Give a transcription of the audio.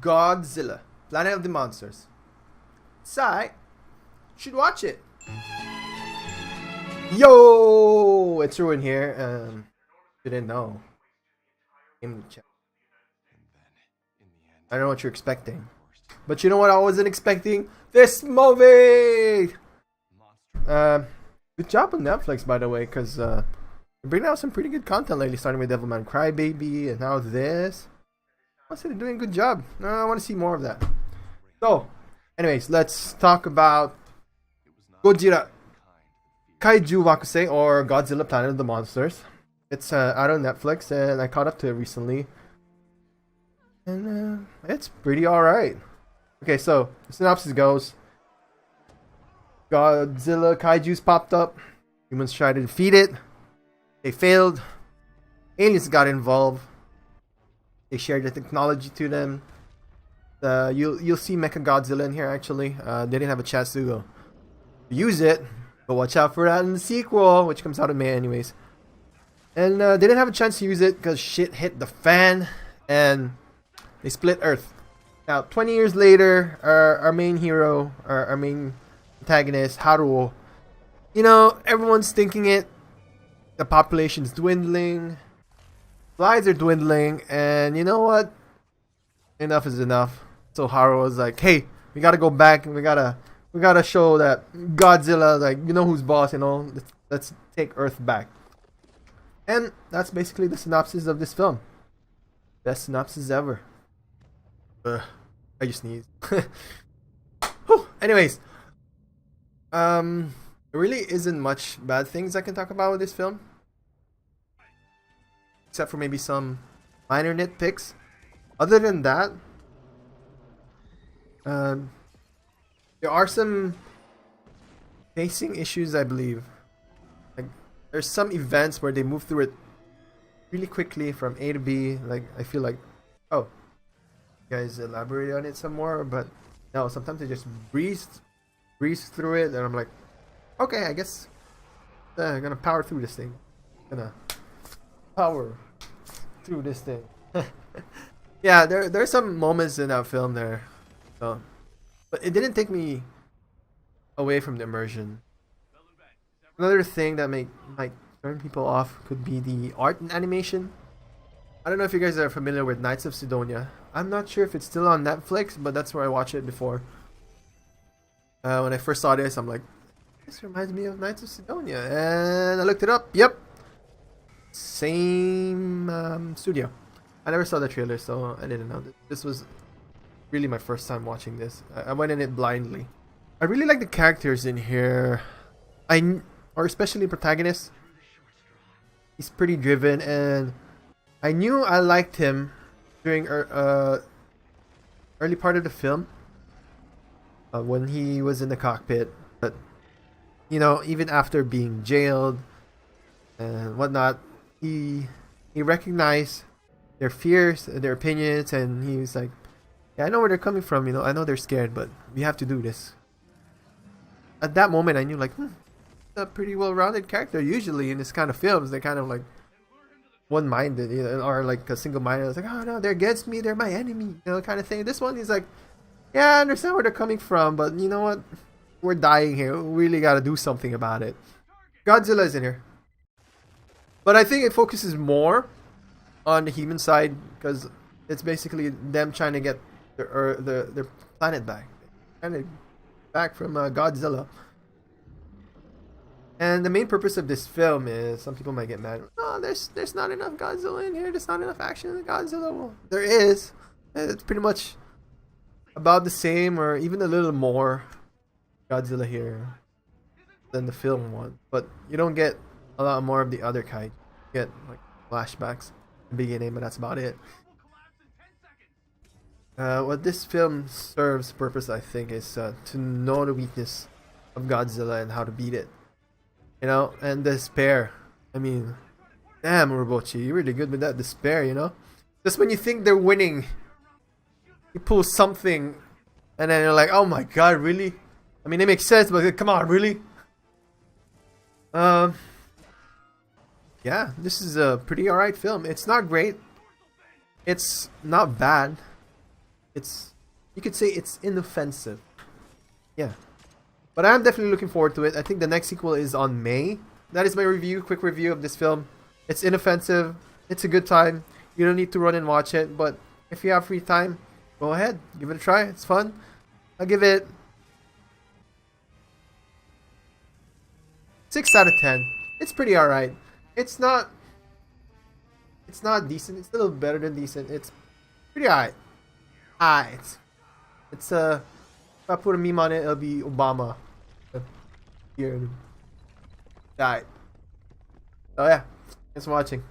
Godzilla, Planet of the Monsters. Sai, should watch it. Yo, it's Ruin here. Didn't know. In the chat. I don't know what you're expecting, but you know what I wasn't expecting? This movie. Good job on Netflix, by the way, because they're bringing out some pretty good content lately. Starting with Devilman Crybaby, and now this. I say they're doing a good job. I want to see more of that. So, anyways, let's talk about Godzilla Kaiju wakusei, or Godzilla Planet of the Monsters. It's out on Netflix, and I caught up to it recently. And it's pretty alright. Okay, so the synopsis goes: Godzilla Kaiju's popped up. Humans tried to defeat it. They failed. Aliens got involved. They shared the technology to them. You'll see Mechagodzilla in here actually. They didn't have a chance to use it, but watch out for that in the sequel, which comes out in May anyways. And they didn't have a chance to use it because shit hit the fan, and they split Earth. Now, 20 years later, our main hero, our main protagonist, Haruo, you know, everyone's thinking it. The population's dwindling. Lives are dwindling, and you know what? Enough is enough. So Haruo's like, hey, we gotta go back, and we gotta show that Godzilla, like, you know who's boss, you know, let's take Earth back. And that's basically the synopsis of this film. Best synopsis ever. I just sneezed. Anyways, there really isn't much bad things I can talk about with this film, except for maybe some minor nitpicks. Other than that, there are some pacing issues, I believe. Like, there's some events where they move through it really quickly from A to B. Like, I feel like, oh, you guys elaborate on it some more, but no, sometimes they just breeze through it, and I'm like, okay, I guess I'm gonna power through this thing. Yeah, there's some moments in that film there, so, but it didn't take me away from the immersion. Another thing that might turn people off could be the art and animation. I don't know if you guys are familiar with Knights of Sidonia. I'm not sure if it's still on Netflix, but that's where I watched it before. When I first saw this, I'm like, this reminds me of Knights of Sidonia, and I looked it up. Yep, same studio. I never saw the trailer, so I didn't know. This was really my first time watching this. I went in it blindly. I really like the characters in here. Or especially protagonist. He's pretty driven, and I knew I liked him during early part of the film, when he was in the cockpit. But you know, even after being jailed and whatnot, he recognized their fears, their opinions, and he was like, yeah, I know where they're coming from, you know, I know they're scared, but we have to do this. At that moment I knew, like, a pretty well-rounded character. Usually in this kind of films, they're kind of like one-minded, you know, or like a single-minded. It's like, oh no, they're against me, they're my enemy, you know, kind of thing. This one, he's like, yeah, I understand where they're coming from, but you know what? We're dying here. We really gotta do something about it. Godzilla's in here, but I think it focuses more on the human side, because it's basically them trying to get their planet back, back from Godzilla. And the main purpose of this film is, some people might get mad, oh, there's not enough Godzilla in here, there's not enough action in Godzilla. Well, there is. It's pretty much about the same, or even a little more Godzilla here than the film one, but you don't get a lot more of the other kind. You get like flashbacks in the beginning, but that's about it. What this film serves purpose, I think, is to know the weakness of Godzilla and how to beat it. You know, and despair. I mean, damn, Urobuchi, you're really good with that despair, you know? Just when you think they're winning, you pull something, and then you're like, oh my god, really? I mean, it makes sense, but come on, really? Yeah, this is a pretty alright film. It's not great. It's not bad. It's, you could say it's inoffensive. Yeah. But I'm definitely looking forward to it. I think the next sequel is on May. That is my review, quick review of this film. It's inoffensive. It's a good time. You don't need to run and watch it, but if you have free time, go ahead, give it a try. It's fun. I'll give it 6 out of 10. It's pretty alright. It's not decent. It's a little better than decent. It's pretty alright. Alright. It's if I put a meme on it, it'll be Obama. Here. Alright. So yeah. Thanks for watching.